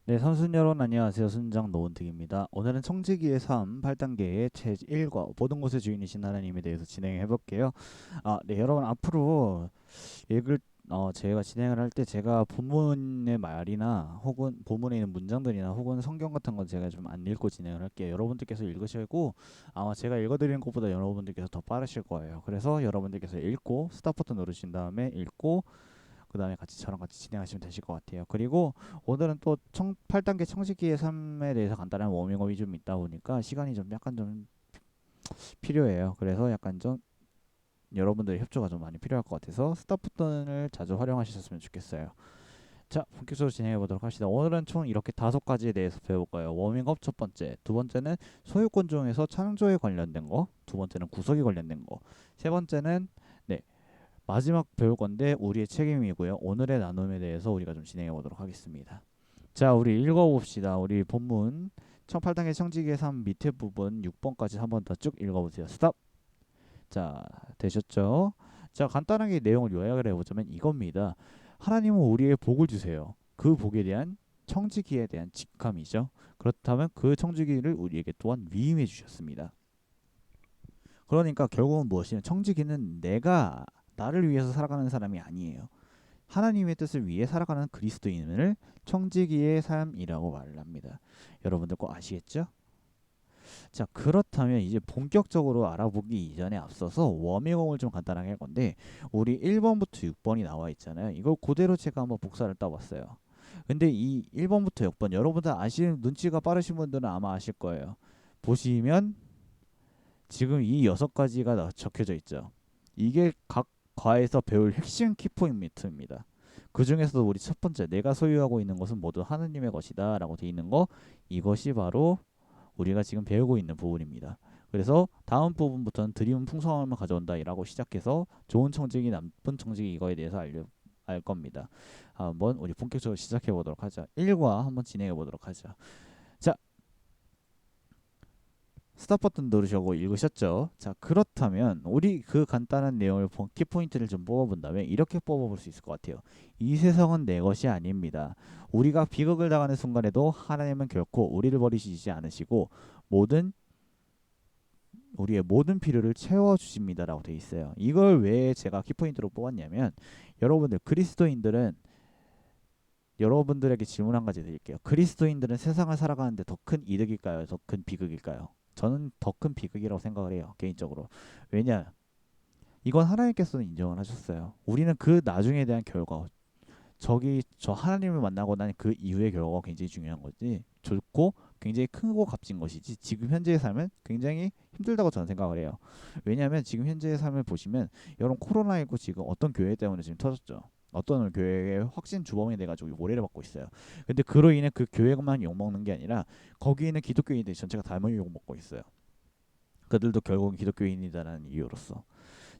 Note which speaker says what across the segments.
Speaker 1: 네, 선수 여러분 안녕하세요. 순장 노은택입니다. 오늘은 청지기의 삶 8단계의 제1과 모든 것의 주인이신 하나님에 대해서 진행해 볼게요. 네, 여러분 앞으로 읽을 제가 진행을 할 때 제가 본문의 말이나 혹은 본문에 있는 문장들이나 혹은 성경 같은 건 제가 좀 안 읽고 진행을 할게요. 여러분들께서 읽으시고 아마 제가 읽어드리는 것보다 여러분들께서 더 빠르실 거예요. 그래서 여러분들께서 읽고 스탑 버튼 누르신 다음에 읽고 그 다음에 같이 저랑 같이 진행하시면 되실 것 같아요. 그리고 오늘은 또 8단계 청지기의 삶에 대해서 간단한 워밍업이 좀 있다 보니까 시간이 좀 약간 좀 필요해요. 그래서 약간 좀 여러분들의 협조가 좀 많이 필요할 것 같아서 스탑 버튼을 자주 활용하셨으면 좋겠어요. 자, 본격적으로 진행해 보도록 합시다. 오늘은 총 이렇게 5가지에 대해서 배워볼 거예요. 워밍업 첫 번째, 두 번째는 소유권 중에서 창조에 관련된 거, 두 번째는 구석이 관련된 거, 세 번째는 네, 마지막 배울 건데 우리의 책임이고요. 오늘의 나눔에 대해서 우리가 좀 진행해 보도록 하겠습니다. 자, 우리 읽어봅시다. 우리 본문 18단계 청지기의 삶 밑에 부분 6번까지 한 번 더 쭉 읽어보세요. 스탑. 자, 되셨죠? 자, 간단하게 내용을 요약을 해보자면 이겁니다. 하나님은 우리의 복을 주세요. 그 복에 대한 청지기에 대한 직감이죠. 그렇다면 그 청지기를 우리에게 또한 위임해 주셨습니다. 그러니까 결국은 무엇이냐? 청지기는 내가 나를 위해서 살아가는 사람이 아니에요. 하나님의 뜻을 위해 살아가는 그리스도인을 청지기의 삶이라고 말을 합니다. 여러분들 꼭 아시겠죠? 자, 그렇다면 이제 본격적으로 알아보기 이전에 앞서서 워밍업을 좀 간단하게 할 건데 우리 1번부터 6번이 나와 있잖아요. 이걸 그대로 제가 한번 복사를 따봤어요. 근데 이 1번부터 6번 여러분들 아시는 눈치가 빠르신 분들은 아마 아실 거예요. 보시면 지금 이 6가지가 적혀져 있죠. 이게 각 과에서 배울 핵심 키포인트입니다. 그 중에서도 우리 첫 번째 내가 소유하고 있는 것은 모두 하느님의 것이다 라고 되어 있는 거, 이것이 바로 우리가 지금 배우고 있는 부분입니다. 그래서 다음 부분부터는 드리움 풍성함을 가져온다 라고 시작해서 좋은 청지기 나쁜 청지기 이거에 대해서 알 겁니다. 한번 우리 본격적으로 시작해 보도록 하죠. 1과 한번 진행해 보도록 하죠. 자, 스탑 버튼 누르시고 읽으셨죠? 자, 그렇다면 우리 그 간단한 내용을 키포인트를 좀 뽑아본다면 이렇게 뽑아볼 수 있을 것 같아요. 이 세상은 내 것이 아닙니다. 우리가 비극을 당하는 순간에도 하나님은 결코 우리를 버리시지 않으시고 모든 우리의 모든 필요를 채워주십니다라고 되어 있어요. 이걸 왜 제가 키포인트로 뽑았냐면 여러분들 그리스도인들은 여러분들에게 질문 한 가지 드릴게요. 그리스도인들은 세상을 살아가는데 더 큰 이득일까요? 더 큰 비극일까요? 저는 더 큰 비극이라고 생각을 해요. 개인적으로. 왜냐? 이건 하나님께서는 인정을 하셨어요. 우리는 그 나중에 대한 결과, 저 하나님을 만나고 난 그 이후의 결과가 굉장히 중요한 거지. 좋고 굉장히 크고 값진 것이지. 지금 현재의 삶은 굉장히 힘들다고 저는 생각을 해요. 왜냐하면 지금 현재의 삶을 보시면 여러분 코로나19 지금 어떤 교회 때문에 지금 터졌죠. 어떤 교회의 확진 주범이 돼가지고 모래를 받고 있어요. 근데 그로 인해 그 교회만 욕먹는 게 아니라 거기 있는 기독교인들 전체가 다 욕먹고 있어요. 그들도 결국은 기독교인이다라는 이유로서.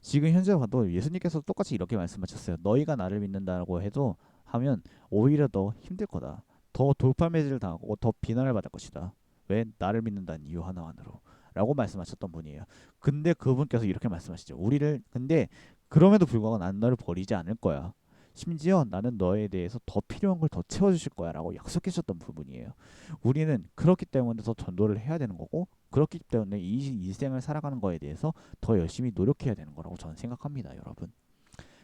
Speaker 1: 지금 현재 봐도 예수님께서 똑같이 이렇게 말씀하셨어요. 너희가 나를 믿는다고 해도 하면 오히려 더 힘들 거다. 더 돌팔매질을 당하고 더 비난을 받을 것이다. 왜? 나를 믿는다는 이유 하나만으로. 라고 말씀하셨던 분이에요. 근데 그분께서 이렇게 말씀하시죠. 우리를 근데 그럼에도 불구하고 나는 너를 버리지 않을 거야. 심지어 나는 너에 대해서 더 필요한 걸 더 채워주실 거야 라고 약속해 주셨던 부분이에요. 우리는 그렇기 때문에 더 전도를 해야 되는 거고 그렇기 때문에 이 인생을 살아가는 거에 대해서 더 열심히 노력해야 되는 거라고 저는 생각합니다, 여러분.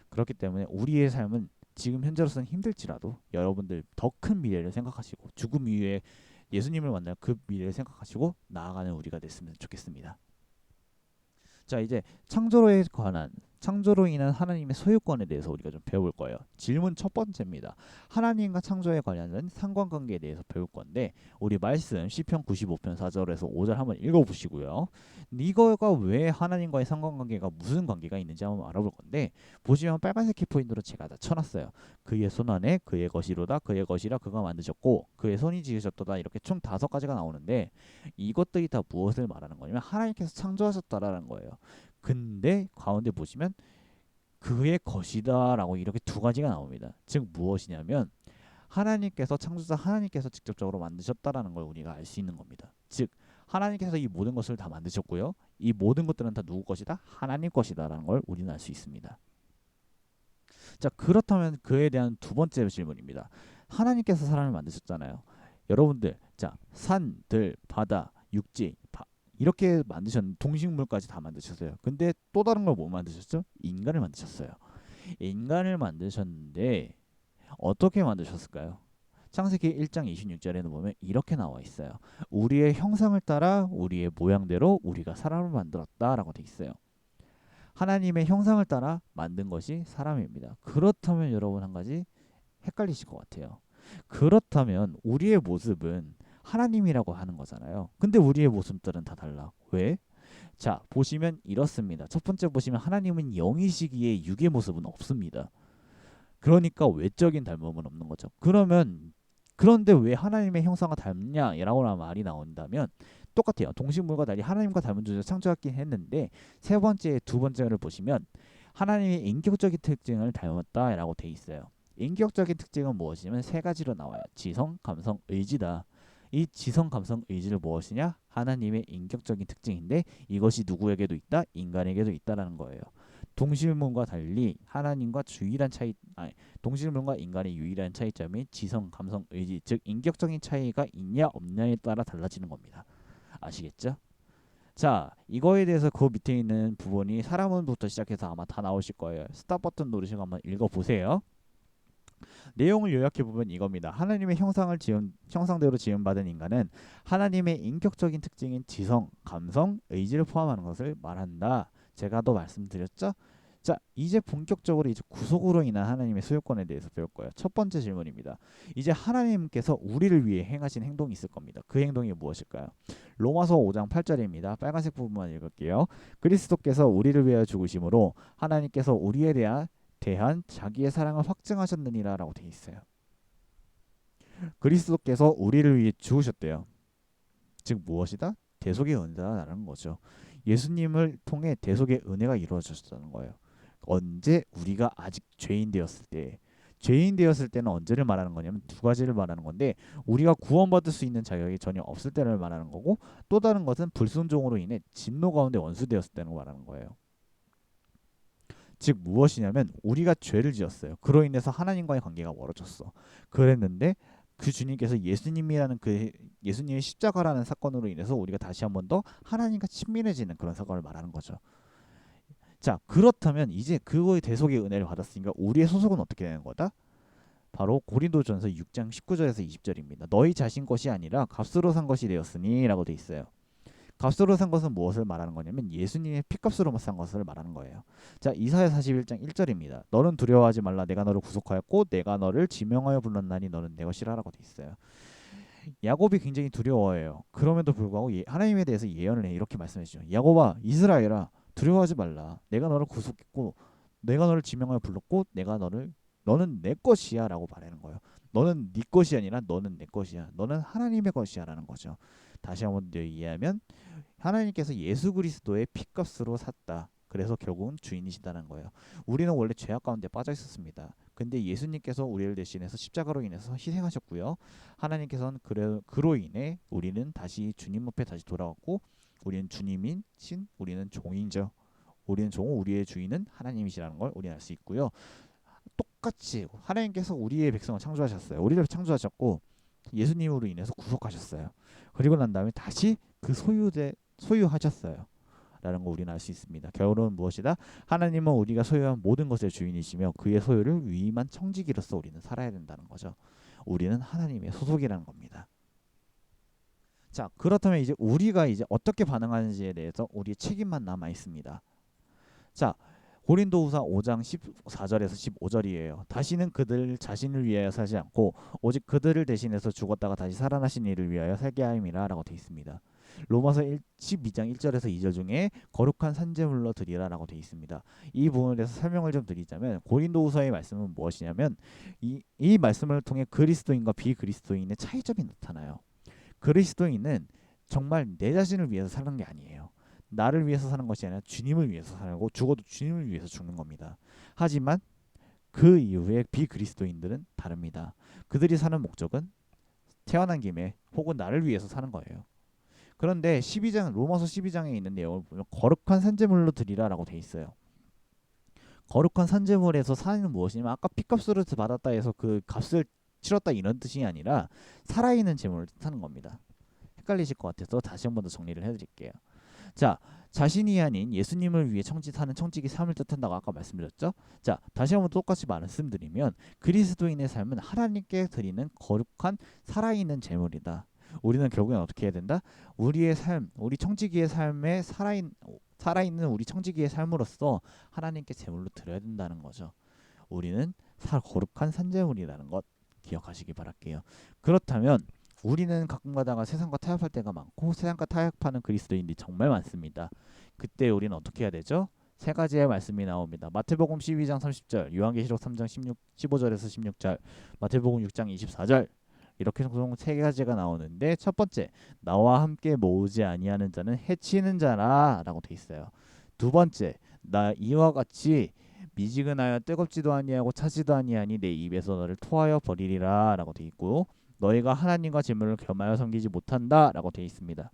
Speaker 1: 그렇기 때문에 우리의 삶은 지금 현재로서는 힘들지라도 여러분들 더 큰 미래를 생각하시고 죽음 이후에 예수님을 만날 그 미래를 생각하시고 나아가는 우리가 됐으면 좋겠습니다. 자, 이제 창조로에 관한 창조로 인한 하나님의 소유권에 대해서 우리가 좀 배울 거예요. 질문 첫 번째입니다. 하나님과 창조에 관련된 상관관계에 대해서 배울 건데 우리 말씀 시편 95편 4절에서 5절 한번 읽어보시고요. 이거가 왜 하나님과의 상관관계가 무슨 관계가 있는지 한번 알아볼 건데 보시면 빨간색 키포인트로 제가 다 쳐놨어요. 그의 손 안에 그의 것이로다 그의 것이라 그가 만드셨고 그의 손이 지으셨도다 이렇게 총 5가지가 나오는데 이것들이 다 무엇을 말하는 거냐면 하나님께서 창조하셨다라는 거예요. 근데 가운데 보시면 그의 것이다 라고 이렇게 2가지가 나옵니다. 즉 무엇이냐면 하나님께서 창조자 하나님께서 직접적으로 만드셨다라는 걸 우리가 알 수 있는 겁니다. 즉 하나님께서 이 모든 것을 다 만드셨고요. 이 모든 것들은 다 누구 것이다? 하나님 것이다라는 걸 우리는 알 수 있습니다. 자, 그렇다면 그에 대한 두 번째 질문입니다. 하나님께서 사람을 만드셨잖아요. 여러분들 자 산, 들, 바다, 육지 이렇게 만드셨는데 동식물까지 다 만드셨어요. 근데 또 다른 걸 뭐 만드셨죠? 인간을 만드셨어요. 인간을 만드셨는데 어떻게 만드셨을까요? 창세기 1장 26절에는 보면 이렇게 나와 있어요. 우리의 형상을 따라 우리의 모양대로 우리가 사람을 만들었다라고 돼 있어요. 하나님의 형상을 따라 만든 것이 사람입니다. 그렇다면 여러분 한 가지 헷갈리실 것 같아요. 그렇다면 우리의 모습은 하나님이라고 하는 거잖아요. 근데 우리의 모습들은 다 달라. 왜? 자, 보시면 이렇습니다. 첫 번째 보시면 하나님은 영이시기에 육의 모습은 없습니다. 그러니까 외적인 닮음은 없는 거죠. 그런데 왜 하나님의 형상과 닮냐라고 말이 나온다면 똑같아요. 동식물과 달리 하나님과 닮은 존재 창조하긴 했는데 세 번째, 두 번째를 보시면 하나님의 인격적인 특징을 닮았다라고 돼 있어요. 인격적인 특징은 무엇이냐면 세 가지로 나와요. 지성, 감성, 의지다. 이 지성, 감성, 의지를 무엇이냐? 하나님의 인격적인 특징인데 이것이 누구에게도 있다? 인간에게도 있다라는 거예요. 동식물과 달리 하나님과 유일한 차이, 동식물과 인간의 유일한 차이점이 지성, 감성, 의지, 즉 인격적인 차이가 있냐 없냐에 따라 달라지는 겁니다. 아시겠죠? 자, 이거에 대해서 그 밑에 있는 부분이 사람은부터 시작해서 아마 다 나오실 거예요. 스탑 버튼 누르시고 한번 읽어보세요. 내용을 요약해 보면 이겁니다. 하나님의 형상대로 지음받은 인간은 하나님의 인격적인 특징인 지성, 감성, 의지를 포함하는 것을 말한다. 제가 또 말씀드렸죠? 자, 이제 본격적으로 이제 구속으로 인한 하나님의 소유권에 대해서 배울 거예요. 첫 번째 질문입니다. 이제 하나님께서 우리를 위해 행하신 행동이 있을 겁니다. 그 행동이 무엇일까요? 로마서 5장 8절입니다. 빨간색 부분만 읽을게요. 그리스도께서 우리를 위하여 죽으심으로 하나님께서 우리에 대한 자기의 사랑을 확증하셨느니라 라고 되어 있어요. 그리스도께서 우리를 위해 죽으셨대요. 즉 무엇이다? 대속의 은혜라는 거죠. 예수님을 통해 대속의 은혜가 이루어졌다는 거예요. 언제? 우리가 아직 죄인 되었을 때. 죄인 되었을 때는 언제를 말하는 거냐면 두 가지를 말하는 건데 우리가 구원받을 수 있는 자격이 전혀 없을 때를 말하는 거고 또 다른 것은 불순종으로 인해 진노 가운데 원수되었을 때를 말하는 거예요. 즉 무엇이냐면 우리가 죄를 지었어요. 그로 인해서 하나님과의 관계가 멀어졌어. 그랬는데 그 주님께서 예수님이라는 그 예수님의 십자가라는 사건으로 인해서 우리가 다시 한 번 더 하나님과 친밀해지는 그런 사건을 말하는 거죠. 자, 그렇다면 이제 그거의 대속의 은혜를 받았으니까 우리의 소속은 어떻게 되는 거다? 바로 고린도전서 6장 19절에서 20절입니다. 너희 자신 것이 아니라 값으로 산 것이 되었으니 라고 돼 있어요. 값으로 산 것은 무엇을 말하는 거냐면 예수님의 피값으로 산 것을 말하는 거예요. 자, 이사야 41장 1절입니다. 너는 두려워하지 말라. 내가 너를 구속하였고 내가 너를 지명하여 불렀나니 너는 내 것이라 라고 돼 있어요. 야곱이 굉장히 두려워해요. 그럼에도 불구하고 하나님에 대해서 예언을 해 이렇게 말씀하시죠. 야곱아, 이스라엘아, 두려워하지 말라. 내가 너를 구속했고 내가 너를 지명하여 불렀고 너는 내 것이야 라고 말하는 거예요. 너는 네 것이 아니라 너는 내 것이야. 너는 하나님의 것이야 라는 거죠. 다시 한번 더 이해하면 하나님께서 예수 그리스도의 피값으로 샀다. 그래서 결국은 주인이시다는 거예요. 우리는 원래 죄악 가운데 빠져 있었습니다. 근데 예수님께서 우리를 대신해서 십자가로 인해서 희생하셨고요. 하나님께서는 그로 인해 우리는 다시 주님 앞에 다시 돌아왔고 우리는 주님인 신, 우리는 종이죠. 우리는 종, 우리의 주인은 하나님이시라는 걸 우리는 알 수 있고요. 똑같이 하나님께서 우리의 백성을 창조하셨어요. 우리를 창조하셨고 예수님으로 인해서 구속하셨어요. 그리고 난 다음에 다시 그 소유하셨어요. 라는 거 우리는 알 수 있습니다. 결론은 무엇이다? 하나님은 우리가 소유한 모든 것의 주인이시며 그의 소유를 위임한 청지기로서 우리는 살아야 된다는 거죠. 우리는 하나님의 소속이라는 겁니다. 자, 그렇다면 이제 우리가 이제 어떻게 반응하는지에 대해서 우리의 책임만 남아 있습니다. 자, 고린도후서 5장 14절에서 15절이에요. 다시는 그들 자신을 위하여 살지 않고 오직 그들을 대신해서 죽었다가 다시 살아나신 이를 위하여 살게 하임이라 라고 되어 있습니다. 로마서 12장 1절에서 2절 중에 거룩한 산제물로 드리라 라고 되어 있습니다. 이 부분에 대해서 설명을 좀 드리자면 고린도후서의 말씀은 무엇이냐면 이 말씀을 통해 그리스도인과 비그리스도인의 차이점이 나타나요. 그리스도인은 정말 내 자신을 위해서 사는 게 아니에요. 나를 위해서 사는 것이 아니라 주님을 위해서 살고 죽어도 주님을 위해서 죽는 겁니다. 하지만 그 이후에 비그리스도인들은 다릅니다. 그들이 사는 목적은 태어난 김에 혹은 나를 위해서 사는 거예요. 그런데 로마서 12장에 있는 내용을 보면 거룩한 산제물로 드리라라고 돼 있어요. 거룩한 산제물에서 사는 무엇이냐면 아까 피값으로 받았다 해서 그 값을 치렀다 이런 뜻이 아니라 살아있는 재물을 뜻하는 겁니다. 헷갈리실 것 같아서 다시 한 번 더 정리를 해드릴게요. 자, 자신이 아닌 예수님을 위해 사는 청지기 삶을 뜻한다고 아까 말씀드렸죠. 자, 다시 한번 똑같이 말씀드리면 그리스도인의 삶은 하나님께 드리는 거룩한 살아있는 제물이다. 우리는 결국엔 어떻게 해야 된다? 우리의 삶, 우리 청지기의 삶에 살아있는 우리 청지기의 삶으로서 하나님께 제물로 드려야 된다는 거죠. 우리는 거룩한 산제물이라는 것 기억하시기 바랄게요. 그렇다면 우리는 가끔 가다가 세상과 타협할 때가 많고 세상과 타협하는 그리스도인들이 정말 많습니다. 그때 우리는 어떻게 해야 되죠? 세 가지의 말씀이 나옵니다. 마태복음 12장 30절, 요한계시록 3장 15절에서 16절, 마태복음 6장 24절 이렇게 총 세 가지가 나오는데 첫 번째, 나와 함께 모으지 아니하는 자는 해치는 자라 라고 돼 있어요. 두 번째, 나 이와 같이 미지근하여 뜨겁지도 아니하고 차지도 아니하니 내 입에서 너를 토하여 버리리라 라고 돼 있고 너희가 하나님과 재물을 겸하여 섬기지 못한다 라고 돼 있습니다.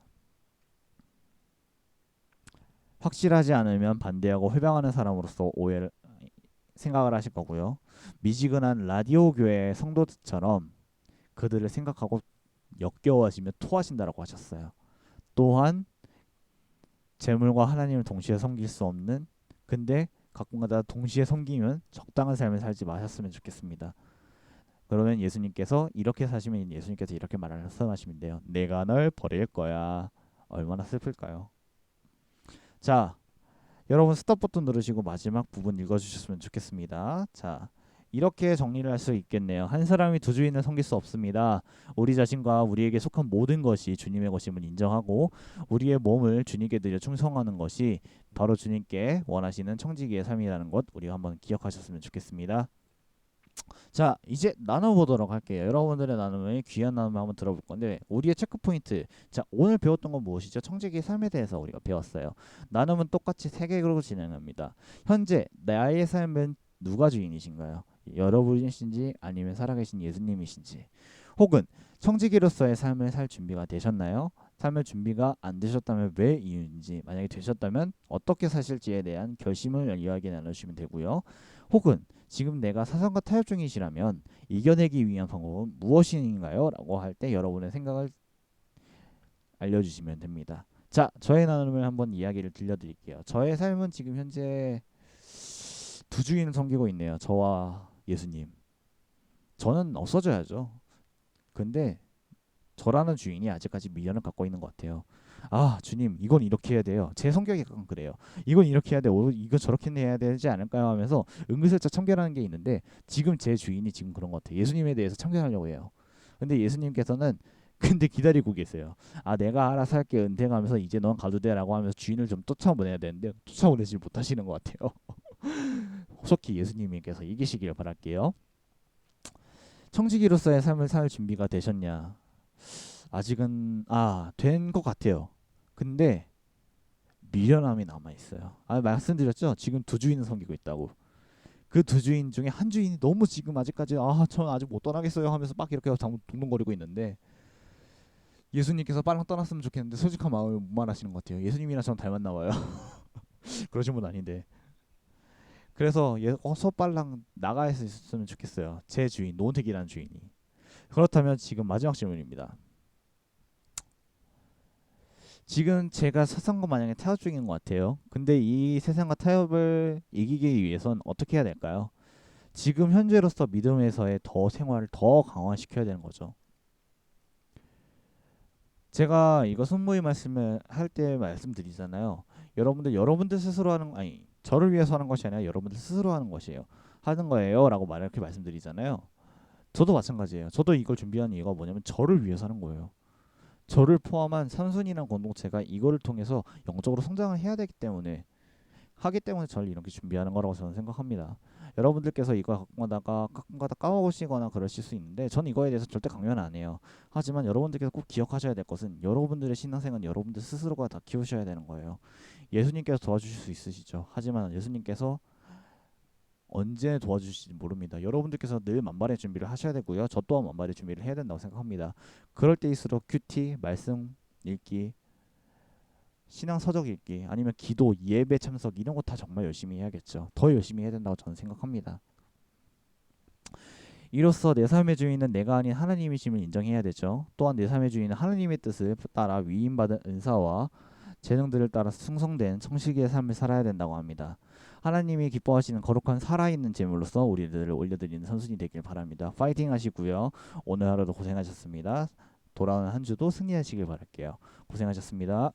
Speaker 1: 확실하지 않으면 반대하고 회방하는 사람으로서 오해를 생각을 하실 거고요. 미지근한 라디오 교회 성도들처럼 그들을 생각하고 역겨워하시며 토하신다라고 하셨어요. 또한 재물과 하나님을 동시에 섬길 수 없는 근데 가끔가다 동시에 섬기면 적당한 삶을 살지 마셨으면 좋겠습니다. 그러면 예수님께서 이렇게 사시면 예수님께서 이렇게 말씀하시면 돼요. 내가 널 버릴 거야. 얼마나 슬플까요? 자, 여러분 스톱 버튼 누르시고 마지막 부분 읽어주셨으면 좋겠습니다. 자, 이렇게 정리를 할 수 있겠네요. 한 사람이 두 주인을 섬길 수 없습니다. 우리 자신과 우리에게 속한 모든 것이 주님의 것임을 인정하고 우리의 몸을 주님께 드려 충성하는 것이 바로 주님께 원하시는 청지기의 삶이라는 것 우리가 한번 기억하셨으면 좋겠습니다. 자, 이제 나눠보도록 할게요. 여러분들의 나눔의 귀한 나눔을 한번 들어볼 건데 우리의 체크포인트. 자, 오늘 배웠던 건 무엇이죠? 청지기의 삶에 대해서 우리가 배웠어요. 나눔은 똑같이 세 개로 진행합니다. 현재 나의 삶은 누가 주인이신가요? 여러분이신지 아니면 살아계신 예수님이신지 혹은 청지기로서의 삶을 살 준비가 되셨나요? 삶의 준비가 안 되셨다면 왜 이유인지 만약에 되셨다면 어떻게 사실지에 대한 결심을 이야기 나누시면 되고요. 혹은 지금 내가 사상과 타협 중이시라면 이겨내기 위한 방법은 무엇인가요? 라고 할 때 여러분의 생각을 알려주시면 됩니다. 자, 저의 나눔을 한번 이야기를 들려드릴게요. 저의 삶은 지금 현재 두 주인을 섬기고 있네요. 저와 예수님. 저는 없어져야죠. 근데 저라는 주인이 아직까지 미련을 갖고 있는 것 같아요. 아, 주님, 이건 이렇게 해야 돼요. 제 성격이 약간 그래요. 이건 이렇게 해야 돼. 이거 저렇게 해야 되지 않을까요? 하면서 은근슬쩍 참견하는 게 있는데 지금 제 주인이 지금 그런 것 같아요. 예수님에 대해서 참견하려고 해요. 근데 예수님께서는 근데 기다리고 계세요. 아, 내가 알아서 할게 은퇴하면서 이제 넌 가도 돼라고 하면서 주인을 좀 쫓아보내야 되는데 쫓아보내지 못하시는 것 같아요. 속히 예수님께서 이기시길 바랄게요. 청지기로서의 삶을 살 준비가 되셨냐? 아직은 된 것 같아요. 근데 미련함이 남아 있어요. 말씀드렸죠. 지금 두 주인을 섬기고 있다고. 그 두 주인 중에 한 주인이 너무 지금 아직까지 전 아직 못 떠나겠어요 하면서 막 이렇게 동동거리고 있는데 예수님께서 빨리 떠났으면 좋겠는데 솔직한 마음을 못 말하시는 것 같아요. 예수님이랑 저는 닮았나 봐요. 그러신 분 아닌데. 그래서 어서 빨랑 나가 있었으면 좋겠어요. 제 주인 노은택이라는 주인이. 그렇다면 지금 마지막 질문입니다. 지금 제가 세상과 만약에 타협 중인 것 같아요. 근데 이 세상과 타협을 이기기 위해선 어떻게 해야 될까요? 지금 현재로서 믿음에서의 생활을 더 강화시켜야 되는 거죠. 제가 이거 손모의 말씀을 할 때 말씀드리잖아요. 여러분들 스스로 저를 위해서 하는 것이 아니라 여러분들 스스로 하는 거예요라고 이렇게 말씀드리잖아요. 저도 마찬가지예요. 저도 이걸 준비한 이유가 뭐냐면 저를 위해서 하는 거예요. 저를 포함한 삼순이라는 공동체가 이거를 통해서 영적으로 성장을 해야 되기 때문에 저를 이렇게 준비하는 거라고 저는 생각합니다. 여러분들께서 이거 가끔가다 까먹으시거나 그러실 수 있는데 저는 이거에 대해서 절대 강요는 안 해요. 하지만 여러분들께서 꼭 기억하셔야 될 것은 여러분들의 신앙생활은 여러분들 스스로가 다 키우셔야 되는 거예요. 예수님께서 도와주실 수 있으시죠. 하지만 예수님께서 언제 도와주실지 모릅니다. 여러분들께서 늘 만반의 준비를 하셔야 되고요. 저 또한 만반의 준비를 해야 된다고 생각합니다. 그럴 때일수록 큐티, 말씀 읽기, 신앙 서적 읽기, 아니면 기도, 예배 참석 이런 거 다 정말 열심히 해야겠죠. 더 열심히 해야 된다고 저는 생각합니다. 이로써 내 삶의 주인은 내가 아닌 하나님이심을 인정해야 되죠. 또한 내 삶의 주인은 하나님의 뜻을 따라 위임받은 은사와 재능들을 따라 충성된 청지기의 삶을 살아야 된다고 합니다. 하나님이 기뻐하시는 거룩한 살아있는 제물로서 우리들을 올려드리는 선순이 되길 바랍니다. 파이팅 하시고요. 오늘 하루도 고생하셨습니다. 돌아오는 한 주도 승리하시길 바랄게요. 고생하셨습니다.